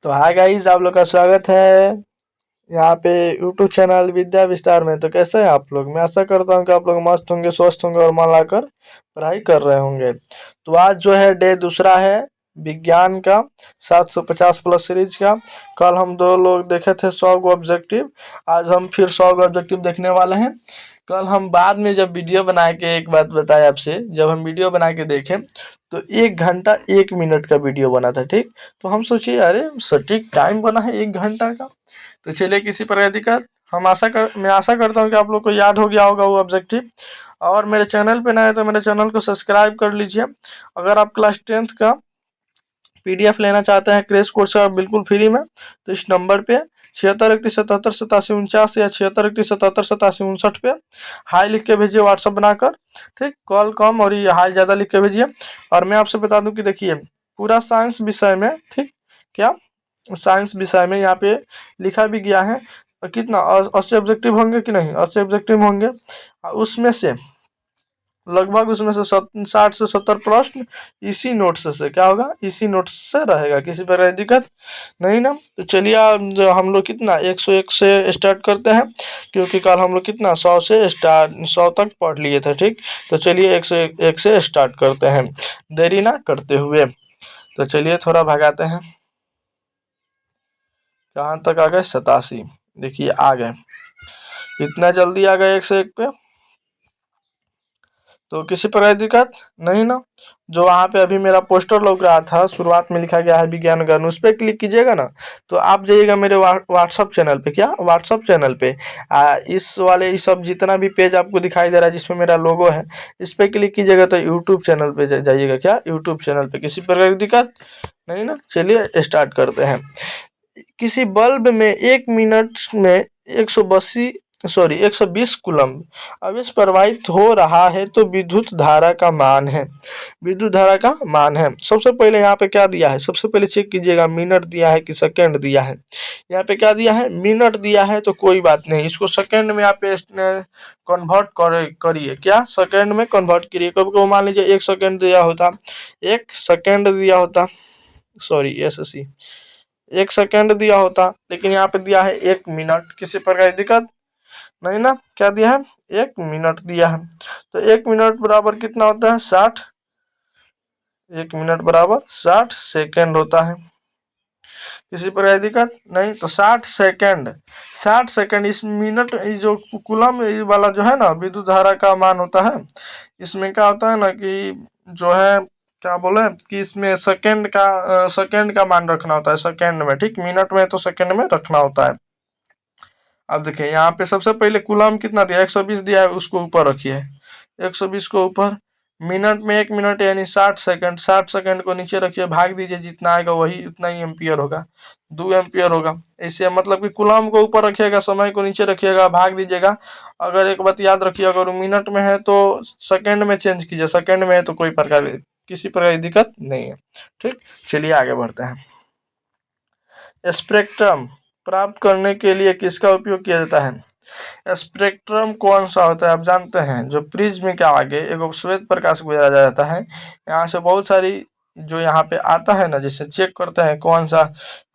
तो hi guys, आप लोग का स्वागत है यहाँ पे यूट्यूब चैनल विद्या विस्तार में। तो कैसे हैं आप लोग? मैं आशा करता हूँ कि आप लोग मस्त होंगे, स्वस्थ होंगे और मन लगाकर पढ़ाई कर रहे होंगे। तो आज जो है डे दूसरा है विज्ञान का 750 प्लस सीरीज का। कल हम दो लोग देखे थे 100 गो ऑब्जेक्टिव। आज हम फिर 100 गो ऑब्जेक्टिव देखने वाले हैं। कल हम बाद में जब वीडियो बना के, एक बात बताए आपसे, जब हम वीडियो बना के देखें तो 1 घंटा 1 मिनट का वीडियो बना था। ठीक, तो हम सोचिए अरे सटीक टाइम बना है 1 घंटा का। तो चलिए, किसी प्रकार की दिक्कत, मैं आशा करता हूँ कि आप लोग को याद हो गया होगा वो ऑब्जेक्टिव। और मेरे चैनल पे नए हैं तो मेरे चैनल को सब्सक्राइब कर लीजिए। अगर आप क्लास 10th का पीडीएफ लेना चाहते हैं क्रैश कोर्स का बिल्कुल फ्री में, तो इस नंबर पे 7631778749 या 7631778759 पे हाई लिख के भेजिए व्हाट्सअप बनाकर। ठीक, कॉल कम और ये हाई ज़्यादा लिख के भेजिए। और मैं आपसे बता दूं कि देखिए, पूरा साइंस विषय में, ठीक क्या, साइंस विषय में यहाँ पे लिखा भी गया है कितना 80 ऑब्जेक्टिव होंगे कि नहीं, 80 ऑब्जेक्टिव होंगे। उसमें से लगभग, उसमें से 60 से 70 प्रश्न इसी नोट्स से क्या होगा, इसी नोट्स से रहेगा। किसी प्रकार की दिक्कत नहीं ना। तो चलिए, जो हम लोग कितना 101 से स्टार्ट करते हैं, क्योंकि कल हम लोग कितना 100 से स्टार्ट 100 तक पढ़ लिए थे। ठीक, तो चलिए 101 से स्टार्ट करते हैं देरी ना करते हुए। तो चलिए थोड़ा भगाते हैं। कहाँ तक आ गए? 87। देखिए आ गए, इतना जल्दी आ गए 101 पे। तो किसी प्रकार की दिक्कत नहीं ना। जो वहाँ पे अभी मेरा पोस्टर लग रहा था, शुरुआत में लिखा गया है विज्ञान ज्ञान, उस पर क्लिक कीजिएगा ना, तो आप जाइएगा मेरे व्हाट्सअप चैनल पे। क्या व्हाट्सअप चैनल पे इस वाले इस सब जितना भी पेज आपको दिखाई दे रहा है जिसमें मेरा लोगो है, इस पर क्लिक कीजिएगा तो यूट्यूब चैनल पे जाइएगा। क्या यूट्यूब चैनल पे? किसी प्रकार की दिक्कत नहीं ना। चलिए स्टार्ट करते हैं। किसी बल्ब में 1 मिनट में 120 कूलम्ब आवेश प्रवाहित हो रहा है तो विद्युत धारा का मान है। विद्युत धारा का मान है। सबसे पहले यहाँ पे क्या दिया है, सबसे पहले चेक कीजिएगा, मिनट दिया है कि सेकंड दिया है। यहाँ पे क्या दिया है? मिनट दिया है, तो कोई बात नहीं, इसको सेकंड में आप कन्वर्ट करिए। क्या सेकंड में कन्वर्ट करिए। कभी कभी मान लीजिए 1 सेकंड दिया होता, 1 सेकंड दिया होता, सॉरी SC 1 सेकंड दिया होता, लेकिन यहाँ पे दिया है 1 मिनट। किसी प्रकार की दिक्कत नहीं ना। क्या दिया है? 1 मिनट दिया है। तो 1 मिनट बराबर कितना होता है? 60। 1 मिनट बराबर 60 सेकंड होता है। किसी प्रकार की दिक्कत नहीं। तो 60 सेकंड इस मिनट, इस जो कूलम वाला जो है ना विद्युत धारा का मान होता है, इसमें क्या होता है ना कि जो है क्या बोले कि इसमें सेकंड का मान रखना होता है सेकंड में। ठीक, मिनट में तो सेकंड में रखना होता है। अब देखिए यहाँ पे सबसे पहले कूलम कितना दिया, 120 दिया है, उसको ऊपर रखिए, 120 को ऊपर। मिनट में 1 मिनट यानी 60 सेकंड, 60 सेकंड को नीचे रखिए, भाग दीजिए, जितना आएगा वही उतना ही एम्पियर होगा, 2 एम्पियर होगा। ऐसे मतलब कि कूलम को ऊपर रखिएगा, समय को नीचे रखिएगा, भाग दीजिएगा। अगर एक बात याद रखिए, अगर वो मिनट में है तो सेकंड में चेंज कीजिए, सेकंड में है तो कोई प्रकार किसी प्रकार की दिक्कत नहीं है। ठीक, चलिए आगे बढ़ते हैं। स्पेक्ट्रम प्राप्त करने के लिए किसका उपयोग किया जाता है? स्पेक्ट्रम कौन सा होता है आप जानते हैं? जो प्रिज्म के आगे एक श्वेत प्रकाश गुजरा जाता है, यहाँ से बहुत सारी जो यहाँ पे आता है ना, जैसे चेक करते हैं कौन सा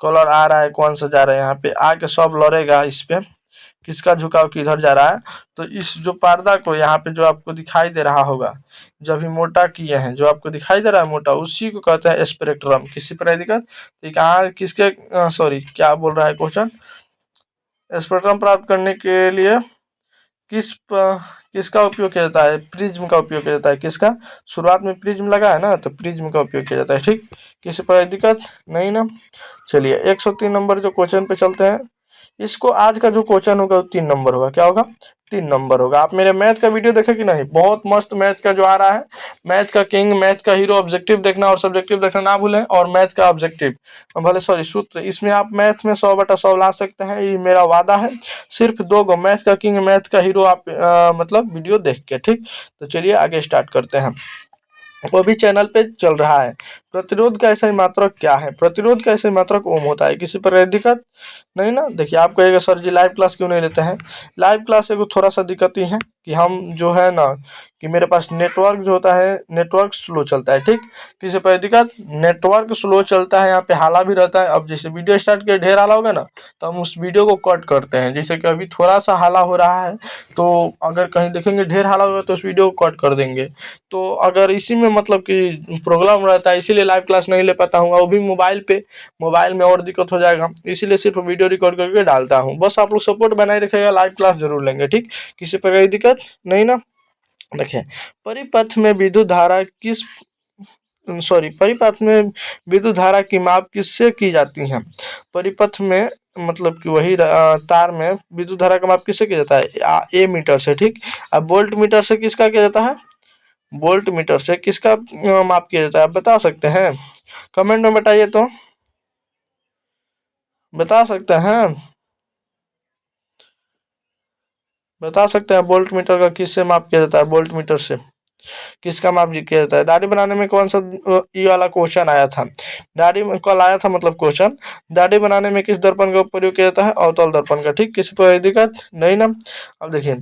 कलर आ रहा है, कौन सा जा रहा है, यहाँ पे आके सब लड़ेगा इस पे, किसका झुकाव किधर जा रहा है। तो इस जो पर्दा को यहाँ पे जो आपको दिखाई दे रहा होगा, जो अभी मोटा किए हैं, जो आपको दिखाई दे रहा है मोटा, उसी को कहते हैं स्पेक्ट्रम। किसी पर दिक्कत? तो कहाँ किसके, सॉरी क्या बोल रहा है क्वेश्चन, स्पेक्ट्रम प्राप्त करने के लिए किसका उपयोग किया जाता है? प्रिज्म का उपयोग किया जाता है। किसका? शुरुआत में प्रिज्म लगा है ना, तो प्रिज्म का उपयोग किया जाता है। ठीक, किसी पर दिक्कत नहीं ना। चलिए 103 नंबर जो क्वेश्चन पे चलते हैं। इसको आज का जो क्वेश्चन होगा वो 3 नंबर होगा। क्या होगा? 3 नंबर होगा। आप मेरे मैथ का वीडियो देखे कि नहीं? बहुत मस्त मैथ का जो आ रहा है, मैथ का किंग, मैथ का हीरो, ऑब्जेक्टिव देखना और सब्जेक्टिव देखना ना भूलें। और मैथ का ऑब्जेक्टिव भले सॉरी सूत्र, इसमें आप मैथ में 100/100 ला सकते हैं, ये मेरा वादा है। सिर्फ 2 गो मैथ का किंग, मैथ का हीरो आप मतलब वीडियो देख के। ठीक, तो चलिए आगे स्टार्ट करते हैं। वो भी चैनल पे चल रहा है। प्रतिरोध का ऐसा मात्रक क्या है? प्रतिरोध का ऐसा मात्रक ओम होता है। किसी पर दिक्कत नहीं ना। देखिए आप कहेगा सर जी लाइव क्लास क्यों नहीं लेते हैं? लाइव क्लास एगो थोड़ा सा दिक्कत ही है कि हम जो है ना कि मेरे पास नेटवर्क जो होता है नेटवर्क स्लो चलता है, ठीक। किसी पर दिक्कत, नेटवर्क स्लो चलता है, यहाँ पे हाला भी रहता है। अब जैसे वीडियो स्टार्ट किया ढेर हाला होगा ना, तो हम उस वीडियो को कट करते हैं। जैसे कि अभी थोड़ा सा हाला हो रहा है, तो अगर कहीं देखेंगे ढेर हाला होगा तो उस वीडियो को कट कर देंगे। तो अगर इसी में मतलब कि प्रॉब्लम रहता है, इसीलिए लाइव क्लास नहीं ले पाता हूँ, वो भी मोबाइल पे, मोबाइल में और दिक्कत हो जाएगा, इसीलिए सिर्फ वीडियो रिकॉर्ड करके डालता हूँ। बस आप लोग सपोर्ट बनाए रखिएगा, लाइव क्लास जरूर लेंगे, ठीक। किसी पर कोई दिक्कत नहीं ना। देखिए, परिपथ में विद्युत धारा किस परिपथ में विद्युत धारा की माप किससे की जाती है? परिपथ में मतलब कि वही तार में विद्युत धारा का माप किससे किया जाता है? ए मीटर से, ठीक। अब वोल्ट मीटर से किसका किया जाता है? वोल्ट मीटर से किसका माप किया जाता है, आप बता सकते हैं? कमेंट में बताइए तो, बता सकते हैं? बता सकते हैं वोल्ट मीटर का किससे माप किया जाता है? वोल्ट मीटर से किसका माप किया जाता है? दाढ़ी बनाने में कौन सा ये वाला क्वेश्चन आया था? दाढ़ी में कल आया था, मतलब क्वेश्चन, दाढ़ी बनाने में किस दर्पण का प्रयोग किया जाता है? अवतल दर्पण का, ठीक। किसी को दिक्कत नहीं ना। अब देखिए,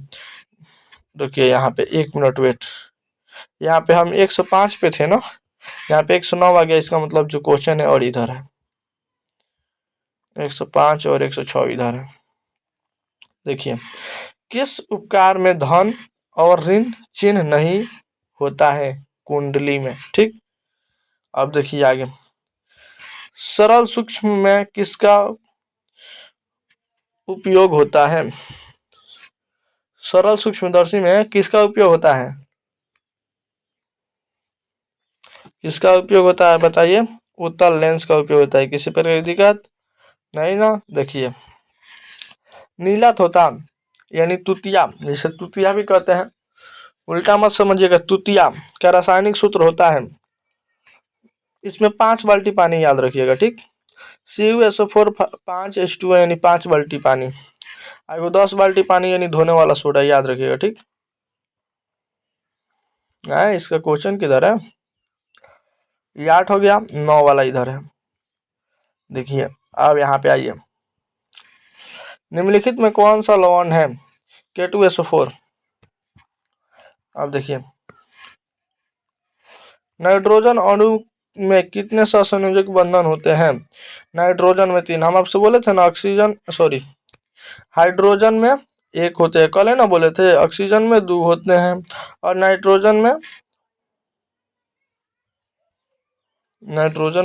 देखिए यहाँ पे 1 मिनट वेट, यहाँ पे हम 105 पे थे ना, यहाँ पे 109 आ गया। इसका मतलब जो क्वेश्चन है और इधर है, 105 और 106 इधर है। देखिए, किस उपकार में धन और ऋण चिन्ह नहीं होता है कुंडली में, ठीक। अब देखिए आगे, सरल सूक्ष्म में किसका उपयोग होता है? सरल सूक्ष्मदर्शी में किसका उपयोग होता है? किसका उपयोग होता है बताइए? उत्तल लेंस का उपयोग होता है। किसी पर कोई दिक्कत नहीं ना। देखिए, नीला तोता यानी तुतिया, जिसे तुतिया भी कहते हैं, उल्टा मत समझिएगा, तुतिया का रासायनिक सूत्र होता है, इसमें 5 बाल्टी पानी याद रखिएगा, ठीक। CuSO4 5H2 यानी 5 बाल्टी पानी, आगे 10 बाल्टी पानी यानी धोने वाला सोडा, याद रखिएगा, ठीक है। इसका क्वेश्चन किधर है? ये 8 हो गया, 9 वाला इधर है। देखिए, अब यहाँ पे आइए, निम्नलिखित में कौन सा लवण है K2SO4? अब देखिए, नाइट्रोजन अणु में कितने सहसंयोजक बंधन होते हैं? नाइट्रोजन में 3, हम आपसे बोले थे ना, ऑक्सीजन सॉरी हाइड्रोजन में 1 होते हैं, कल है ना बोले थे। ऑक्सीजन में 2 होते हैं, और नाइट्रोजन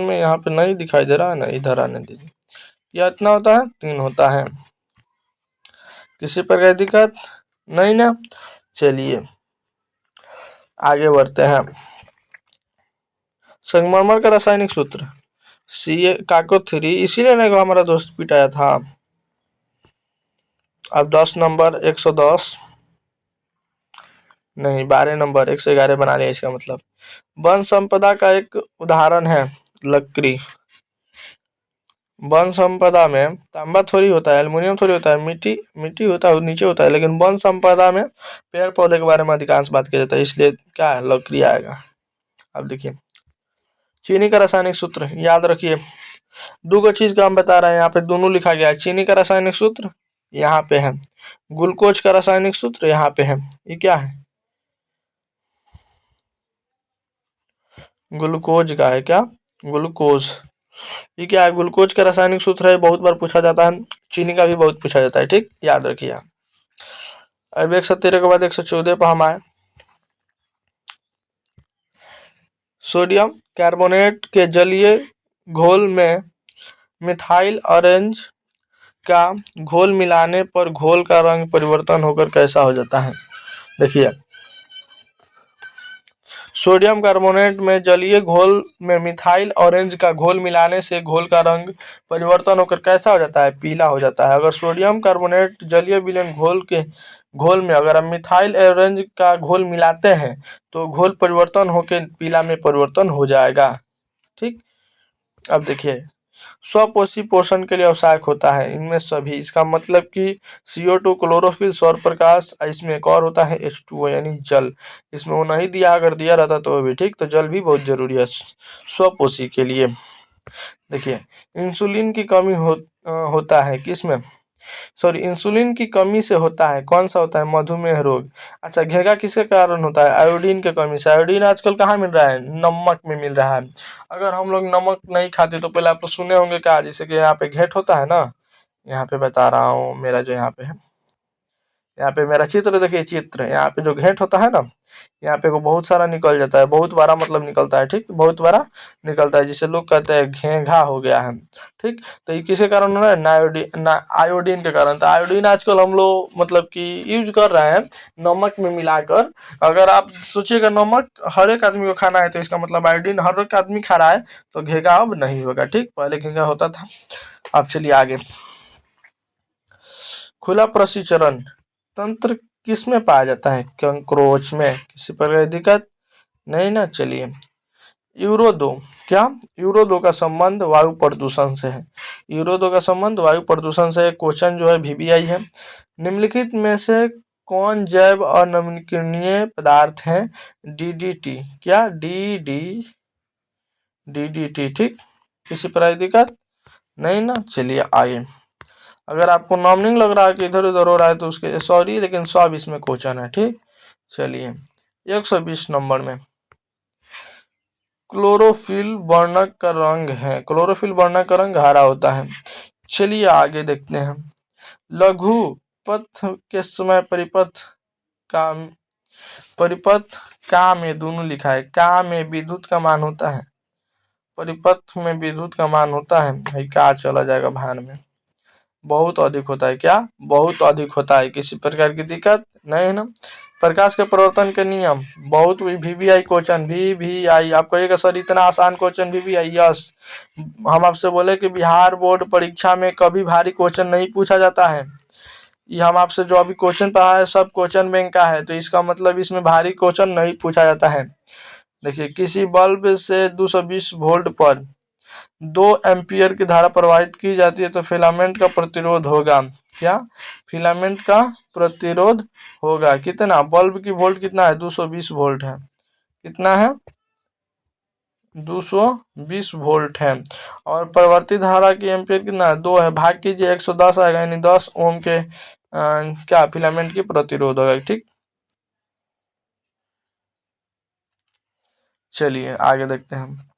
में यहाँ पे नहीं दिखाई दे रहा है ना, इधर आने दीजिए, क्या इतना होता है? 3 होता है। किसी पर कोई दिक्कत नहीं ना। चलिए आगे बढ़ते हैं। संगमरमर का रासायनिक सूत्र CaCO3, इसीलिए ना हमारा दोस्त पिटाया था। अब 10 नंबर 110 नहीं, 12 नंबर 111 बना लिया। इसका मतलब वन संपदा का एक उदाहरण है लकड़ी। वन संपदा में तांबा थोड़ी होता है, एल्युमिनियम थोड़ी होता है, मिट्टी मिट्टी होता है, नीचे होता है, लेकिन वन संपदा में पेड़ पौधे के बारे में अधिकांश बात किया जाता है, इसलिए क्या है? लकड़ी आएगा। अब देखिए, चीनी का रासायनिक सूत्र याद रखिए, 2 चीज का हम बता रहे हैं, यहाँ पे दोनों लिखा गया है। चीनी का रासायनिक सूत्र यहाँ पे है, ग्लूकोज का रासायनिक सूत्र यहाँ पे है। ये क्या है? ग्लूकोज का है क्या? ग्लूकोज, ये क्या है? ग्लूकोज का रासायनिक सूत्र है, बहुत बार पूछा जाता है। चीनी का भी बहुत पूछा जाता है, ठीक, याद रखिए। अब 113 के बाद 114 पर हम आए। सोडियम कार्बोनेट के जलीय घोल में मिथाइल ऑरेंज का घोल मिलाने पर घोल का रंग परिवर्तन होकर कैसा हो जाता है? देखिए, सोडियम कार्बोनेट में जलीय घोल में मिथाइल ऑरेंज का घोल मिलाने से घोल का रंग परिवर्तन होकर कैसा हो जाता है? पीला हो जाता है। अगर सोडियम कार्बोनेट जलीय विलयन घोल में अगर हम मिथाइल ऑरेंज का घोल मिलाते हैं तो घोल परिवर्तन होकर पीला में परिवर्तन हो जाएगा, ठीक। अब देखिए, स्वपोषी पोषण के लिए आवश्यक होता है इनमें सभी, इसका मतलब कि CO2, क्लोरोफिल, सौर प्रकाश, इसमें एक और होता है H2O यानी जल। इसमें वो नहीं दिया, अगर दिया रहता तो वो भी ठीक, तो जल भी बहुत जरूरी है स्वपोषी के लिए। देखिए, इंसुलिन की कमी होता है किसमें? सॉरी इंसुलिन की कमी से होता है, कौन सा होता है, मधुमेह रोग। अच्छा, घेगा किसके कारण होता है, आयोडीन के कमी से। आयोडीन आजकल कहाँ मिल रहा है, नमक में मिल रहा है। अगर हम लोग नमक नहीं खाते तो पहले आप लोग सुने होंगे क्या, जैसे कि यहाँ पे घेट होता है ना, यहाँ पे बता रहा हूँ, मेरा जो यहाँ पे है, यहाँ पे मेरा चित्र देखिए, चित्र यहाँ पे जो घेट होता है ना, यहाँ पे को बहुत सारा निकल जाता है, बहुत बारा मतलब निकलता है, ठीक, बहुत बारा निकलता है, जिसे लोग कहते हैं घेंघा हो गया है, ठीक। तो ये किसके कारण हो रहा है, आयोडीन के कारण। तो आयोडीन आजकल हम लोग मतलब कि यूज कर रहे हैं नमक में मिलाकर। अगर आप सोचिएगा नमक हर एक आदमी को खाना है, तो इसका मतलब आयोडीन हर एक आदमी खा रहा है, तो घेंघा अब नहीं होगा, ठीक। पहले घेंघा होता था। अब चलिए आगे, खुला प्रसिचरण तंत्र किसमें पाया जाता है, कंक्रोच में। किसी प्रकार की दिक्कत नहीं ना। चलिए, यूरो दो, क्या, यूरो दो का संबंध वायु प्रदूषण से है। यूरो दो का संबंध वायु प्रदूषण से। क्वेश्चन जो है वीवीआई है। निम्नलिखित में से कौन जैव अनवीकरणीय पदार्थ है, डीडीटी, क्या, डीडीटी, ठीक। किसी प्रकार की दिक्कत नहीं ना। चलिए आगे, अगर आपको नॉमिनिंग लग रहा है कि इधर उधर हो रहा है तो उसके सॉरी, लेकिन 120 में क्वेश्चन है, ठीक। चलिए, 120 नंबर में क्लोरोफिल वर्णक का रंग है, क्लोरोफिल वर्णक का रंग हरा होता है। चलिए आगे देखते हैं, लघु पथ के समय का परिपथ का में दोनों लिखा है, का में विद्युत का मान होता है, परिपथ में विद्युत का मान होता है, भाई का चला जाएगा भान में, बहुत अधिक होता है, क्या, बहुत अधिक होता है। किसी प्रकार की दिक्कत नहीं है ना। प्रकाश के परिवर्तन के नियम, बहुत वीवीआई क्वेश्चन, वीवीआई आप कहिएगा सर इतना आसान क्वेश्चन वीवीआई, यस। हम आपसे बोले कि बिहार बोर्ड परीक्षा में कभी भारी क्वेश्चन नहीं पूछा जाता है। ये हम आपसे जो अभी क्वेश्चन पढ़ा है सब क्वेश्चन बैंक का है, तो इसका मतलब इसमें भारी क्वेश्चन नहीं पूछा जाता है। देखिए, किसी बल्ब से 220 वोल्ट पर 2 एम्पियर की धारा प्रवाहित की जाती है, तो फिलामेंट का प्रतिरोध होगा, क्या, फिलामेंट का प्रतिरोध होगा कितना, बल्ब की वोल्ट कितना है, 220 वोल्ट है, कितना है, 220 वोल्ट है। और परिवर्तित धारा की एम्पियर कितना है, 2 है, भाग कीजिए 110 आएगा, यानी 10 ओम के क्या फिलामेंट की प्रतिरोध होगा, ठीक। चलिए आगे देखते हैं,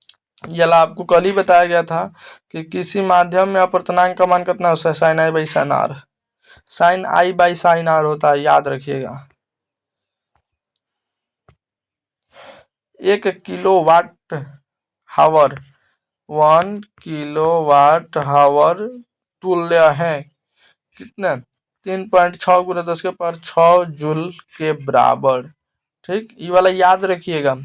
यला आपको कल ही बताया गया था कि किसी माध्यम में अपवर्तनांक का मान कितना होता है, sine i by sine r, sine i by sine r होता है, याद रखिएगा। 1 किलोवाट हावर 1 किलोवाट हावर तुल्य है कितना, 3.6 गुना 10 के पावर 6 जूल के बराबर, ठीक। ये वाला याद रखिएगा।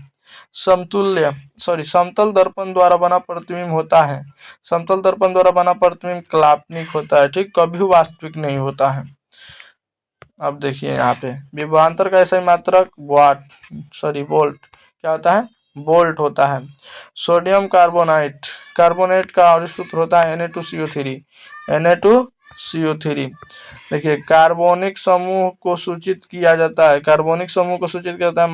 समतुल्य समतल दर्पण द्वारा बना प्रतिबिंब होता है, समतल दर्पण द्वारा बना प्रतिबिंब काल्पनिक होता है, ठीक, कभी वास्तविक नहीं होता है। अब देखिए यहाँ पे विभवांतर का ऐसा मात्रक वोल्ट क्या होता है, वोल्ट होता है। सोडियम कार्बोनेट का आवर्त सूत्र होता है Na2CO3। देखिए, कार्बोनिक समूह को सूचित किया जाता है, कार्बोनिक समूह को सूचित किया जाता है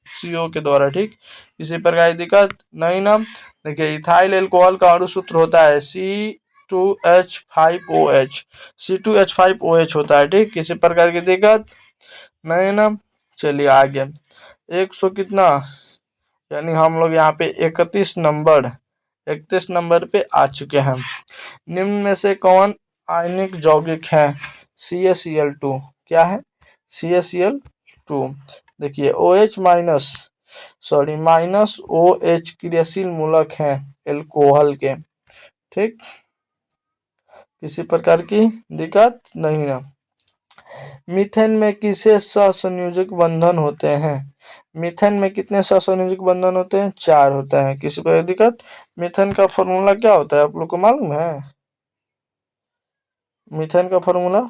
-CO के द्वारा, ठीक। किसी प्रकार की दिक्कत नहीं ना। देखिए, इथाइल एल्कोहल का आवर्त सूत्र होता है C2H5OH होता है, ठीक। किसी प्रकार की दिक्कत नहीं ना। चलिए आगे, 100 कितना, यानी हम लोग यहाँ पे 31 नंबर पे आ चुके हैं। निम्न में से कौन आयनिक यौगिक है, CaCl2, क्या है, CaCl2। देखिए, -OH क्रियाशील मूलक है एल्कोहल के, ठीक। किसी प्रकार की दिक्कत नहीं ना। मीथेन में किसे सहसंयोजक बंधन होते हैं, मीथेन में कितने सहसंयोजक बंधन होते हैं, 4 होता है। किसी प्रकार की दिक्कत, मीथेन का फॉर्मूला क्या होता है आप लोग को मालूम है, मीथेन का फॉर्मूला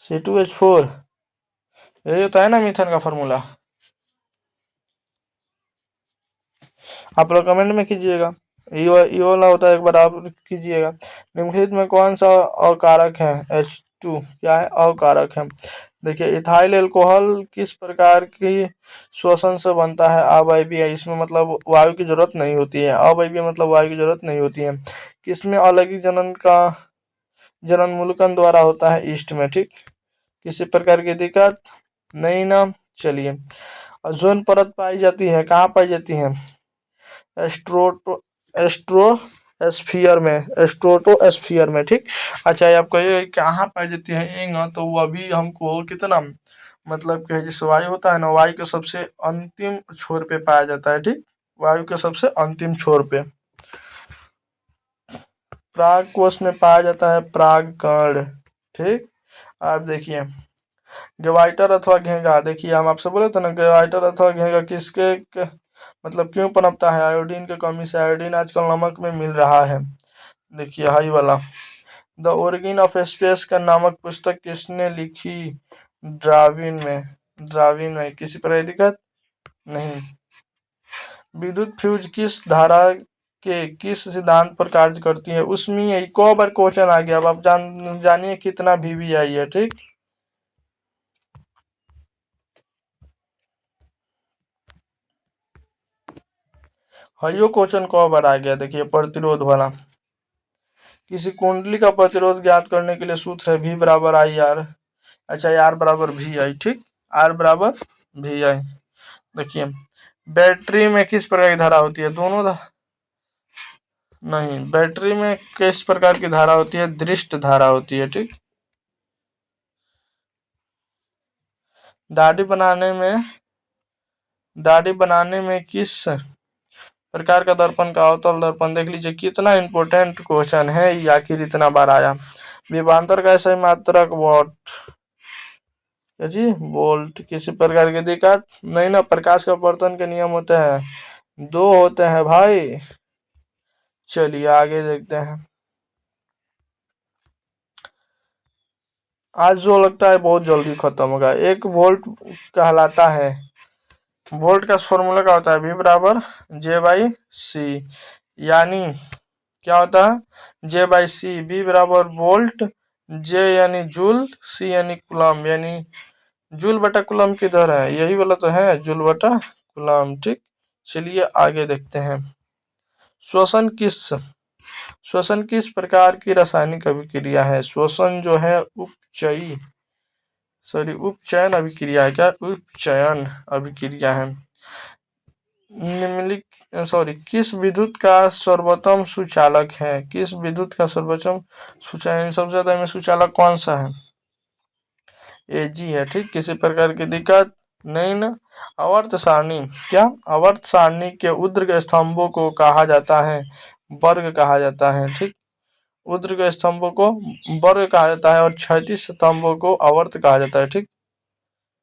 C2H4, यही होता है ना मीथेन का फॉर्मूला। आप लोग कमेंट में कीजिएगा, ये वाला होता है, एक बार आप कीजिएगा। निम्नलिखित में कौन सा अकारक है, H2 क्या है, अकारक है। देखिए इथाइल अल्कोहल किस प्रकार की श्वसन से बनता है? अवायवीय। इसमें मतलब वायु की जरूरत नहीं होती है। अवायवीय मतलब वायु की जरूरत नहीं होती है। किसमें अलैंगिक जनन का जनन मूलकन द्वारा होता है? ईस्ट में। ठीक, किसी प्रकार की दिक्कत नहीं ना। चलिए, ओजोन परत पाई जाती है, कहाँ पाई जाती है? एस्ट्रोटो एस्ट्रोस्फीयर में, एस्ट्रोटोस्फीयर में। ठीक, अच्छा ये आपको ये कहाँ पाई जाती है? एंगा तो वो अभी हमको कितना मतलब कि जैसे वायु होता है ना, वायु के सबसे अंतिम छोर पे पाया जाता है। ठीक, वायु के सबसे अंतिम छोर पे पराग कोश में पाया जाता है पराग कण। ठीक, आप देखिए ग्वाइटर अथवा घेंगा। देखिए हम आपसे बोले थे ना, ग्वाइटर अथवा घेंगा मतलब क्यों पनपता है? आयोडीन की कमी से। आयोडीन आजकल नमक में मिल रहा है। देखिए हाई वाला द ओरिजिन ऑफ स्पेस का नामक पुस्तक किसने लिखी? ड्राविन में किसी पर दिक्कत नहीं। विद्युत फ्यूज किस धारा के किस सिद्धांत पर कार्य करती है? उसमें एक बार क्वेश्चन आ गया। अब आप जानिए कितना वीवीआई है। ठीक, हयो क्वेश्चन कौ बार आ गया? देखिए प्रतिरोध वाला। किसी कुंडली का प्रतिरोध ज्ञात करने के लिए सूत्र है V बराबर आई आर। अच्छा, आर बराबर वी आई। ठीक, आर बराबर वी आई। देखिए बैटरी में किस प्रकार की धारा होती है? नहीं, बैटरी में किस प्रकार की धारा होती है? दृष्ट धारा होती है। ठीक, दाढ़ी बनाने में किस प्रकार का दर्पण का अवतल दर्पण? देख लीजिए कितना इंपॉर्टेंट क्वेश्चन है ये, आखिर इतना बार आया। विभवांतर का सही मात्रक वॉट जी? वोल्ट। किसी प्रकार की दिक्कत नहीं ना। प्रकाश का अपवर्तन के नियम होते हैं 2 होते हैं भाई। चलिए आगे देखते हैं। आज जो लगता है बहुत जल्दी खत्म होगा। 1 वोल्ट कहलाता है, वोल्ट का फॉर्मूला क्या होता है? V बराबर J/C। यानी क्या होता है? J/C। V बराबर वोल्ट, J यानी जूल, C यानी कुलम। यानी जूल बटा कुलम किधर है? यही वाला तो है, जूल बटा कुलम। ठीक, चलिए आगे देखते हैं। श्वसन किस प्रकार की रासायनिक अभिक्रिया है? श्वसन जो है उपचयन अभिक्रिया है। क्या? उपचयन अभिक्रिया है। किस विद्युत का सर्वोत्तम सुचालक है? किस विद्युत का सर्वोत्तम सुचालक, सबसे ज्यादा में सुचालक कौन सा है? एजी है। ठीक, किसी प्रकार की दिक्कत नहीं ना। आवर्त सारणी, क्या आवर्त सारणी के ऊर्ध्व स्तंभों को कहा जाता है? वर्ग कहा जाता है। ठीक, ऊर्ध्व स्तंभों को वर्ग कहा जाता है और क्षैतिज स्तंभों को आवर्त कहा जाता है। ठीक,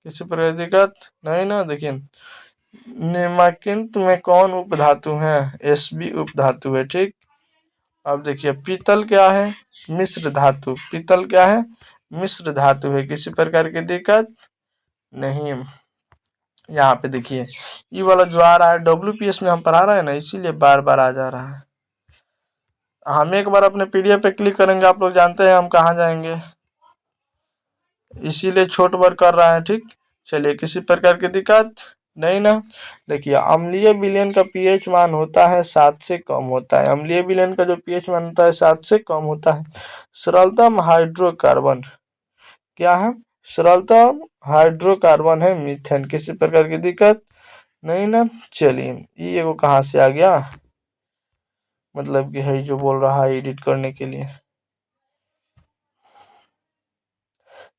किसी प्रकार की दिक्कत नहीं ना। देखिए निम्नलिखित में कौन उपधातु है? Sb उपधातु है। ठीक, अब देखिए पीतल क्या है? मिश्र धातु। पीतल क्या है? मिश्र धातु है। किसी प्रकार की दिक्कत नहीं। यहाँ पे देखिए ये वाला जो आ रहा है WPS में हम पढ़ा रहे हैं ना, इसीलिए बार बार आ जा रहा है। हम एक बार अपने PDF पे क्लिक करेंगे, आप लोग जानते हैं हम कहाँ जाएंगे, इसीलिए छोट वर्क कर रहा है। ठीक, चलिए किसी प्रकार की दिक्कत नहीं ना। देखिए अम्लीय विलयन का पीएच मान होता है 7 से कम होता है। अम्लीय विलयन का जो पीएच मान होता है 7 से कम होता है। सरलतम हाइड्रोकार्बन क्या है? सरलतम हाइड्रोकार्बन है मीथेन। किसी प्रकार की दिक्कत नहीं ना। चलिए ये वो कहाँ से आ गया? मतलब कि है जो बोल रहा है एडिट करने के लिए।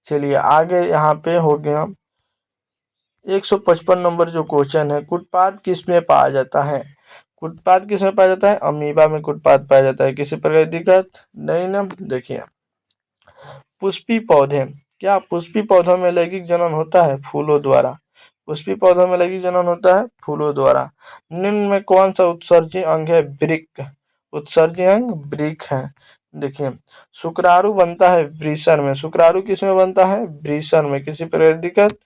चलिए आगे यहाँ पे हो गया 155 नंबर जो क्वेश्चन है, कुटपाद किस में पाया जाता है? कुटपाद किस में पाया जाता है? अमीबा में कुटपाद पाया जाता है। किसी प्रकार की दिक्कत नहीं ना। देखिए पुष्पी पौधे, क्या पुष्पी पौधों में लैंगिक जनन होता है? फूलों द्वारा। पुष्पी पौधों में लैंगिक जनन होता है फूलों द्वारा। निम्न में कौन सा उत्सर्जी अंग है? वृक्क। उत्सर्जी अंग वृक्क है। देखिए शुक्राणु बनता है वृषण में। शुक्राणु किस में बनता है? वृषण में। किसी प्रकार की दिक्कत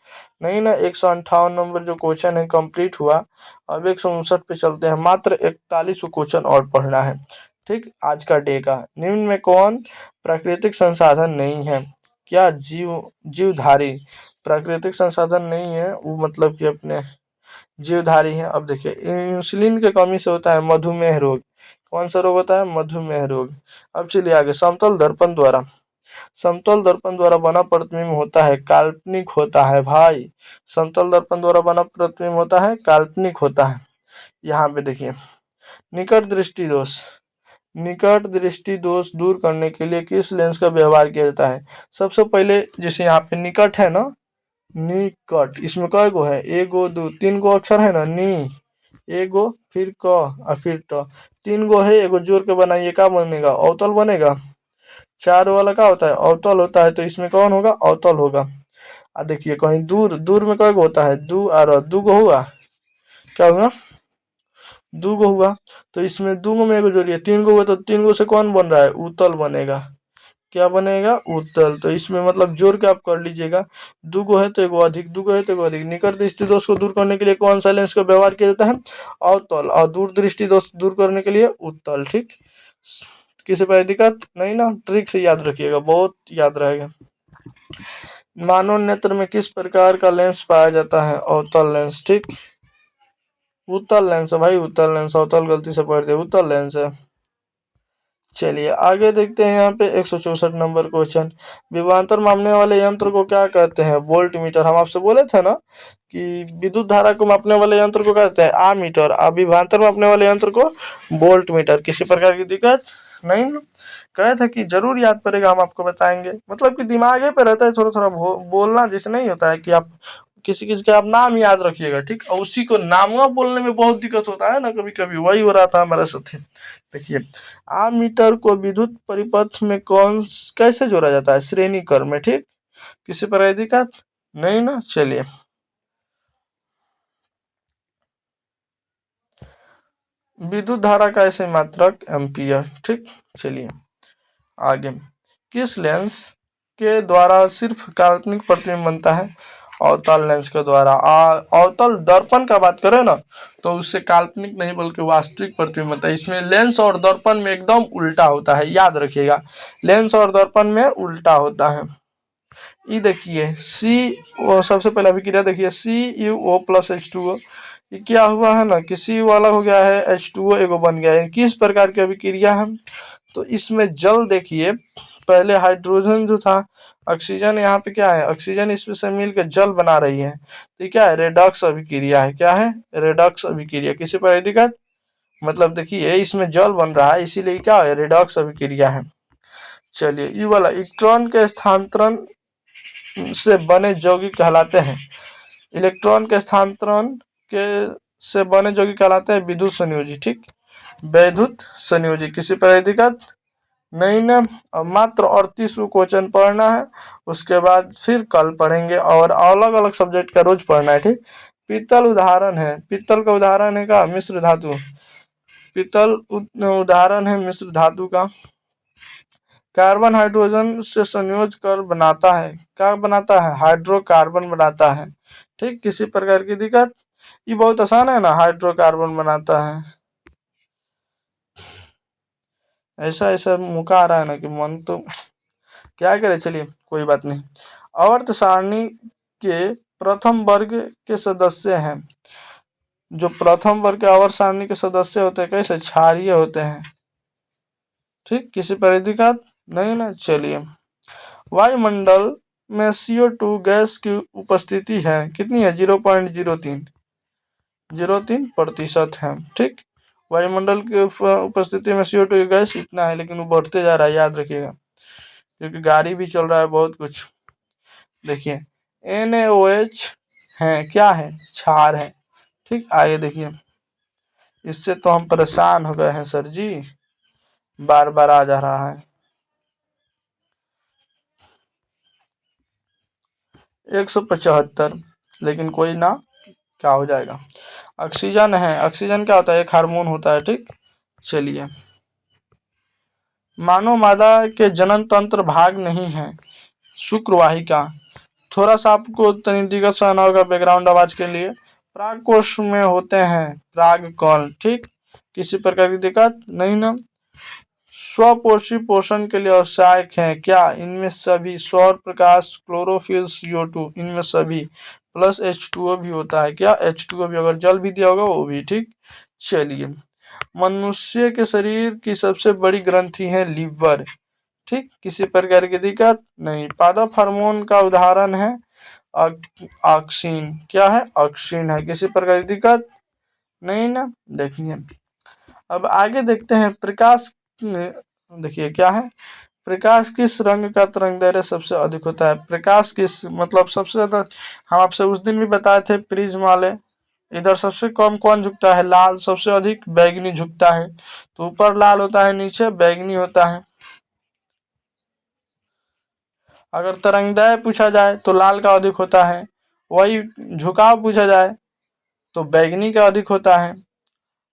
नहीं ना। 158 नंबर जो क्वेश्चन है कंप्लीट हुआ। अब 159 पे चलते हैं। मात्र 41 क्वेश्चन और पढ़ना है। ठीक, आज का डे का। निम्न में कौन प्राकृतिक संसाधन नहीं है? क्या जीवधारी प्राकृतिक संसाधन नहीं है वो, मतलब कि अपने जीवधारी है। अब देखिए इंसुलिन की कमी से होता है मधुमेह रोग। कौन सा रोग होता है? मधुमेह रोग। अब चलिए आगे, समतल दर्पण द्वारा बना प्रतिबिंब होता है काल्पनिक होता है भाई। समतल दर्पण द्वारा बना प्रतिबिंब होता है काल्पनिक होता है। यहाँ पे देखिए निकट दृष्टि दोष, निकट दृष्टि दोष दूर करने के लिए किस लेंस का व्यवहार किया जाता है? सबसे पहले जैसे यहाँ पे निकट है ना, निकट, इसमें कय गो है? एगो दो तीन गो अक्षर है ना, नी, एगो फिर क और फिर ट, तीन गो है, एगो जोड़ के बनाइए, क्या बनेगा? अवतल बनेगा। चार वाला क्या होता है? अवतल होता है, तो इसमें कौन होगा? अवतल होगा। देखिए कहीं दूर, दूर में कय गो होता है? दू और दू गो हुआ, क्या हुआ? दू गो हुआ। तो इसमें दू गो में एगो जोड़िए, तीन गो हुआ, तो तीन गो से कौन बन रहा है? उत्तल बनेगा। क्या बनेगा? उत्तल। तो इसमें मतलब जोड़ के आप कर लीजिएगा, दू गो है तो एगो अधिक, दू गो है तो एगो अधिक। निकट दृष्टि दोष को दूर करने के लिए कौन सा लेंस का व्यवहार किया जाता है? अवतल। और दूर दृष्टि दोष दूर करने के लिए उत्तल। ठीक, किसी पर दिक्कत नहीं ना? ट्रिक से याद रखिएगा, बहुत याद रहेगा। मानव नेत्र में किस प्रकार का लेंस पाया जाता है? अवतल लेंस। ठीक, उत्तल लेंस है भाई, उत्तल लेंस। अवतल गलती से पढ़ दिया, उत्तल लेंस है। चलिए आगे देखते हैं यहाँ पे 164 नंबर क्वेश्चन। विभवांतर मापने वाले यंत्र को क्या कहते हैं? Volt meter. हम आपसे बोले थे ना कि विद्युत धारा को मापने वाले यंत्र को कहते हैं आमीटर, अब विभवांतर मापने वाले यंत्र को वोल्ट मीटर। किसी प्रकार की दिक्कत नहीं ना? कहे थे कि जरूर याद पड़ेगा, हम आपको बताएंगे, मतलब कि दिमागे पे रहता है, थोड़ा थोड़ा बोलना जैसे नहीं होता है कि आप किसी किसी का आप नाम याद रखिएगा, ठीक, और उसी को नामुआ बोलने में बहुत दिक्कत होता है ना, कभी कभी वही हो रहा था हमारे साथ। देखिए आमीटर को विद्युत परिपथ में कौन कैसे जोड़ा जाता है? श्रेणी क्रम में। ठीक, किसी पर दिक्कत नहीं ना? चलिए विद्युत धारा का ऐसे मात्रक एम्पियर। ठीक, चलिए आगे, किस लेंस के द्वारा सिर्फ काल्पनिक प्रतिबिंब बनता है? अवतल लेंस के द्वारा। अवतल दर्पण का बात करें ना, तो उससे काल्पनिक नहीं बल्कि वास्तविक प्रतिबिंब बनता है। इसमें लेंस और दर्पण में एकदम उल्टा होता है, याद रखिएगा, लेंस और दर्पण में उल्टा होता है। ये देखिए सी, वो सबसे पहला अभिक्रिया देखिए, CuO प्लस H2O, ये क्या हुआ है ना कि सी वाला हो गया है, H2O एगो बन गया है। किस प्रकार की अभिक्रिया है? तो इसमें जल देखिए, पहले हाइड्रोजन जो था, ऑक्सीजन यहाँ पे क्या है? ऑक्सीजन इसमें से मिलकर जल बना रही है, तो क्या है? रेडॉक्स अभिक्रिया है। क्या है? रेडॉक्स अभिक्रिया। किसी पर दिक्कत? मतलब देखिए इसमें जल बन रहा है, इसीलिए क्या है? रेडॉक्स अभिक्रिया है। चलिए ये वाला इलेक्ट्रॉन के स्थानांतरण से बने यौगिक कहलाते हैं, इलेक्ट्रॉन के स्थानांतरण के से बने यौगिक कहलाते हैं विद्युत संयोजी। ठीक, वैद्युत संयोजी। किसी पर दिक्कत नहीं ना? अब मात्र 38 क्वेश्चन पढ़ना है, उसके बाद फिर कल पढ़ेंगे, और अलग अलग सब्जेक्ट का रोज पढ़ना है। ठीक, पीतल उदाहरण है, पीतल का उदाहरण है का? मिश्र धातु। पीतल उदाहरण है मिश्र धातु का। कार्बन हाइड्रोजन से संयोज कर बनाता है, क्या बनाता है? हाइड्रोकार्बन बनाता है। ठीक, किसी प्रकार की दिक्कत? ये बहुत आसान है ना, हाइड्रोकार्बन बनाता है। ऐसा ऐसा मौका आ रहा है ना कि मन तो क्या करे, चलिए कोई बात नहीं। आवर्त सारणी के प्रथम वर्ग के सदस्य हैं, जो प्रथम वर्ग के आवर्त सारणी के सदस्य होते हैं कैसे? क्षारीय होते हैं। ठीक, किसी पर दिक्कत नहीं ना? चलिए वायुमंडल में CO2 गैस की उपस्थिति है कितनी है? 0.03% है। ठीक, वायुमंडल की उपस्थिति में CO2 गैस इतना है, लेकिन वो बढ़ते जा रहा है, याद रखिएगा, क्योंकि गाड़ी भी चल रहा है बहुत कुछ। देखिए NaOH है, क्या है? क्षार है। ठीक, आगे देखिए, इससे तो हम परेशान हो गए हैं सर जी, बार बार आ जा रहा है। 175, लेकिन कोई ना, क्या हो जाएगा? ऑक्सीजन है, ऑक्सीजन क्या होता है? एक हार्मोन होता है। ठीक, चलिए मानव मादा के जनन तंत्र भाग नहीं है, शुक्रवाहिका। थोड़ा सा आपको तनी दिक्कत सहना होगा बैकग्राउंड आवाज के लिए। प्राग कोश में होते हैं प्राग कण। ठीक, किसी प्रकार की दिक्कत नहीं ना? स्वपोषी पोषण के लिए आवश्यक हैं क्या? इनमें सभी सौर प्रकाश, क्लोरोफिल, CO2, इनमें सभी प्लस H2O भी होता है क्या? H2O भी, अगर जल भी दिया होगा वो भी। ठीक, चलिए। मनुष्य के शरीर की सबसे बड़ी ग्रंथि है लीवर। ठीक, किसी प्रकार की दिक्कत नहीं। पादप हार्मोन का उदाहरण है ऑक्सीन। क्या है? ऑक्सीन है। किसी प्रकार की दिक्कत नहीं ना। देखिए अब आगे देखते हैं प्रकाश। देखिए क्या है, प्रकाश किस रंग का तरंग दैर्ध्य सबसे अधिक होता है? प्रकाश किस मतलब सबसे ज्यादा, हम आपसे उस दिन भी बताए थे प्रिज्म वाले। इधर सबसे कम कौन झुकता है? लाल। सबसे अधिक बैगनी झुकता है। तो ऊपर लाल होता है, नीचे बैगनी होता है। अगर तरंगदैर्ध्य पूछा जाए तो लाल का अधिक होता है, वही झुकाव पूछा जाए तो बैगनी का अधिक होता है।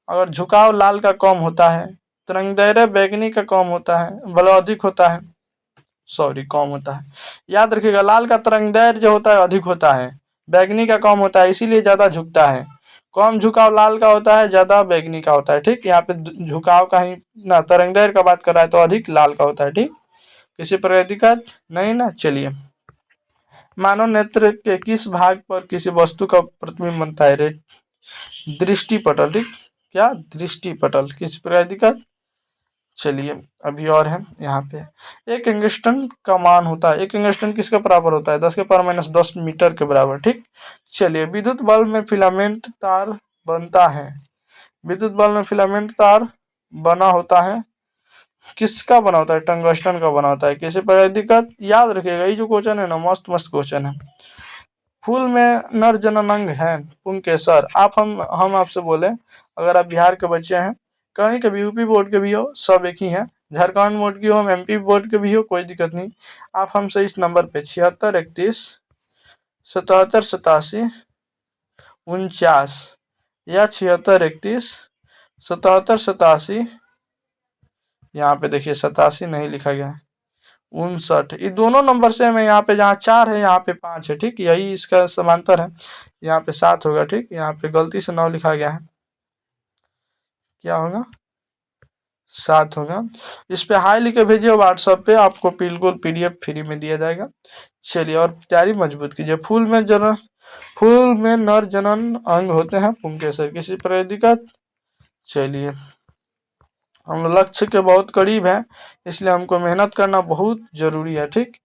अगर झुकाव लाल का कम होता है, तरंगदैर्ध्य बैगनी का कम होता है, भले अधिक होता है, सॉरी कम होता है। याद रखिएगा, लाल का तरंगदैर्ध्य जो होता है अधिक होता है, बैगनी का कम होता है, इसीलिए ज्यादा झुकता है। कम झुकाव लाल का होता है, ज्यादा बैगनी का होता है। ठीक, यहाँ पे झुकाव का ही ना, तरंगदैर्ध्य का बात कर रहा है तो अधिक लाल का होता है। ठीक, किसी प्रकार की दिक्कत नहीं ना। चलिए, मानव नेत्र के किस भाग पर किसी वस्तु का प्रतिबिंब बनता है? दृष्टि पटल। ठीक, क्या? दृष्टि पटल। किस प्रकार की दिक्कत? चलिए अभी और है यहाँ पे। एक एंगस्ट्रम का मान होता है, एक एंगस्ट्रम किसके बराबर होता है? 10⁻⁻10 मीटर के बराबर। ठीक, चलिए। विद्युत बल्ब में फिलामेंट तार बनता है, विद्युत बल्ब में फिलामेंट तार बना होता है, किसका बना होता है? टंगस्टन का बना होता है। किसी पर दिक्कत? याद रखिएगा, ये जो क्वेश्चन है ना, मस्त मस्त क्वेश्चन है। फूल में नर जननांग है पुंकेसर। हम आपसे बोले, अगर आप बिहार के बच्चे हैं, कहीं के भी यूपी बोर्ड के भी हो, सब एक ही है। झारखंड बोर्ड की हो, MP बोर्ड के भी हो, कोई दिक्कत नहीं। आप हमसे इस नंबर पे 7631 87 या 7631 77 87। यहाँ पे देखिए 87 नहीं लिखा गया है, 59। ये दोनों नंबर सेम है। यहाँ पे जहाँ 4 है, यहाँ पे 5 है। ठीक, यही इसका समांतर है। यहाँ पे 7 होगा। ठीक, यहाँ पे गलती से 9 लिखा गया है, क्या होगा? 7 होगा। इस पे हाई लिख के भेजिए व्हाट्सएप पे, आपको बिल्कुल PDF फ्री में दिया जाएगा। चलिए, और तैयारी मजबूत कीजिए। फूल में नर जनन अंग होते हैं पुंकेसर। किसी प्रकार की दिक्कत? चलिए, हम लक्ष्य के बहुत करीब हैं, इसलिए हमको मेहनत करना बहुत जरूरी है। ठीक,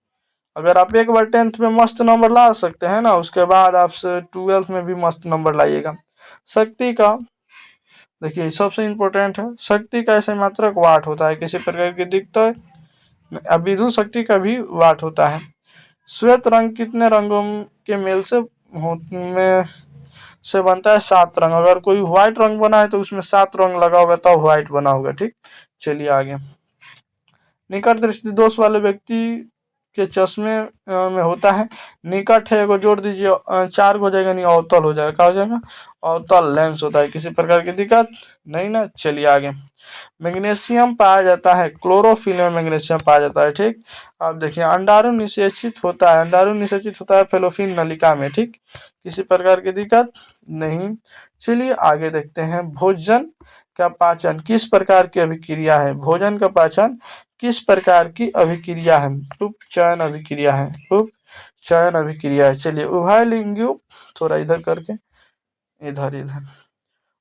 अगर आप एक बार 10th में मस्त नंबर ला सकते हैं ना, उसके बाद आप 12th में भी मस्त नंबर लाइएगा। शक्ति का देखिए सबसे इंपॉर्टेंट है, शक्ति का ऐसे मात्रक वाट होता है। किसी प्रकार की दिक्कत? अब विद्युत शक्ति का भी वाट होता है। श्वेत रंग कितने रंगों के मेल में से बनता है? 7 रंग। अगर कोई व्हाइट रंग बना है तो उसमें 7 रंग लगा होगा तब व्हाइट बना होगा। ठीक, चलिए आगे। निकट दृष्टि दोष वाले व्यक्ति के चश्मे में होता है। निकट है को जोड़ दीजिए, 4 हो जाएगा, नहीं अवतल हो जाएगा। क्या हो जाएगा? अवतल लेंस होता है। किसी प्रकार की दिक्कत नहीं ना। चलिए आगे। मैग्नीशियम पाया जाता है, क्लोरोफिल में मैग्नीशियम पाया जाता है। ठीक, अब देखिए, अंडाणु निषेचित होता है, अंडाणु निषेचित होता है फेलोपियन नलिका में। ठीक, किसी प्रकार की दिक्कत नहीं। चलिए आगे देखते हैं। भोजन का पाचन किस प्रकार की अभिक्रिया है? भोजन का पाचन किस प्रकार की अभिक्रिया है? उपचयन अभिक्रिया है, उपचयन अभिक्रिया है। चलिए, उभयलिंगी, थोड़ा इधर करके, इधर इधर,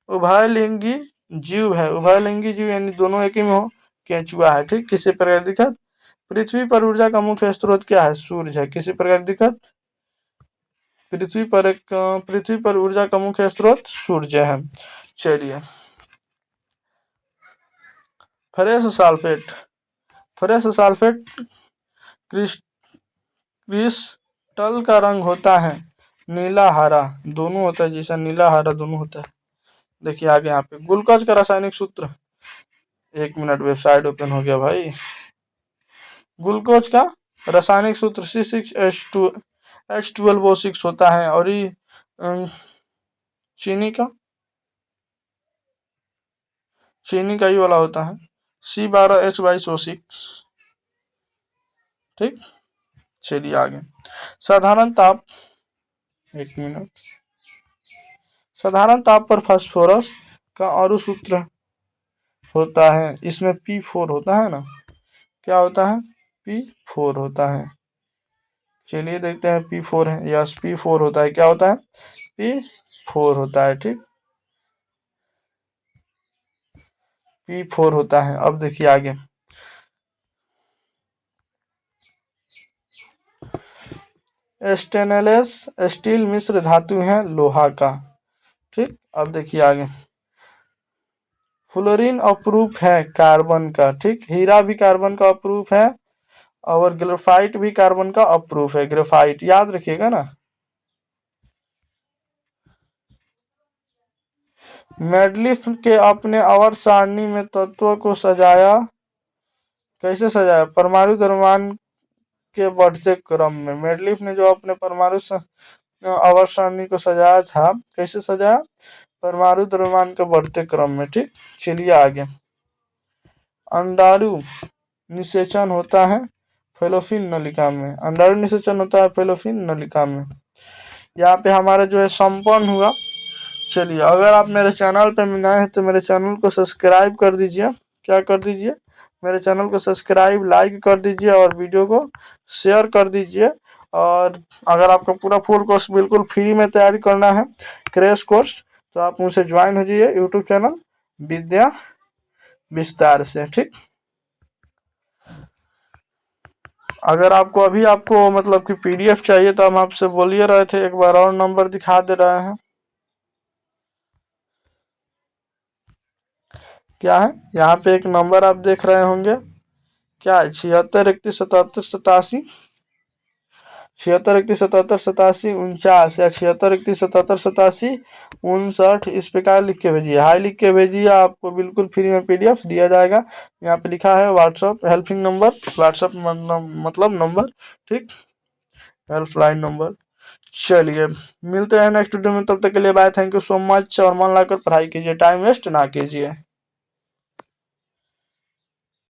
उभयलिंगी जीव है। उभयलिंगी जीव यानी दोनों एक ही में हो, केंचुआ है। ठीक, किसी प्रकार की दिक्कत? पृथ्वी पर ऊर्जा का मुख्य स्रोत क्या है? सूर्य है। किसी प्रकार की दिक्कत? पृथ्वी पर ऊर्जा का मुख्य स्रोत सूर्य है। चलिए, ferrous sulphate, ferrous sulphate crystal का रंग होता है नीला हरा, दोनों होता है, जैसा नीला हरा दोनों होता है। देखिए आगे यहाँ पे ग्लूकोज का रासायनिक सूत्र, 1 मिनट, वेबसाइट ओपन हो गया भाई। ग्लूकोज का रासायनिक सूत्र C6H12O6 होता है। और ये चीनी का ही वाला होता है, C12H22O6। ठीक, चलिए आगे। साधारण ताप, 1 मिनट, साधारण ताप पर फास्फोरस का अणु सूत्र होता है, इसमें P4 होता है ना, क्या होता है, P4 होता है। चलिए देखते हैं, P4 है, यस P4 होता है, क्या होता है, P4 होता है, ठीक, P4 होता है। अब देखिए आगे, स्टेनलेस स्टील मिश्र धातु है लोहा का, ठीक। अब देखिए आगे, फ्लोरीन अप्रूफ है कार्बन का, ठीक, हीरा भी कार्बन का अप्रूफ है, और ग्रेफाइट भी कार्बन का अप्रूफ है, ग्रेफाइट याद रखिएगा ना। मेडलिफ के अपने आवर्त सारणी में तत्वों को सजाया, कैसे सजाया, परमाणु द्रव्यमान के बढ़ते क्रम में। मेडलिफ ने जो अपने परमाणु आवर्त सारणी को सजाया था, कैसे सजाया, परमाणु द्रव्यमान के बढ़ते क्रम में, ठीक। चलिए आगे, अंडाणु निषेचन होता है फेलोफिन नलिका में, अंडाणु निषेचन होता है फेलोफिन नलिका में। यहाँ पे हमारा जो है संपन्न हुआ। चलिए, अगर आप मेरे चैनल पे नए हैं तो मेरे चैनल को सब्सक्राइब कर दीजिए, क्या कर दीजिए, मेरे चैनल को सब्सक्राइब लाइक कर दीजिए और वीडियो को शेयर कर दीजिए। और अगर आपको पूरा फुल कोर्स बिल्कुल फ्री में तैयारी करना है, क्रैश कोर्स, तो आप मुझसे ज्वाइन हो जाइए यूट्यूब चैनल विद्या विस्तार से, ठीक। अगर आपको अभी आपको मतलब कि PDF चाहिए तो हम आपसे बोलिए रहे थे, एक बार और नंबर दिखा दे रहे हैं, क्या है, यहाँ पे एक नंबर आप देख रहे होंगे, क्या है, 76 31 77 87, 76 31 77 87 49, या 76 31 77 87 59, इस प्रकार लिख के भेजिए, हाई लिख के भेजिए, आपको बिल्कुल फ्री में PDF दिया जाएगा। यहाँ पे लिखा है व्हाट्सअप हेल्पिंग नंबर, व्हाट्सअप मतलब नंबर, ठीक, हेल्पलाइन नंबर। चलिए, मिलते हैं नेक्स्ट वीडियो में, तब तक के लिए bye, thank you so much, और मन लगाकर पढ़ाई कीजिए, टाइम वेस्ट ना कीजिए।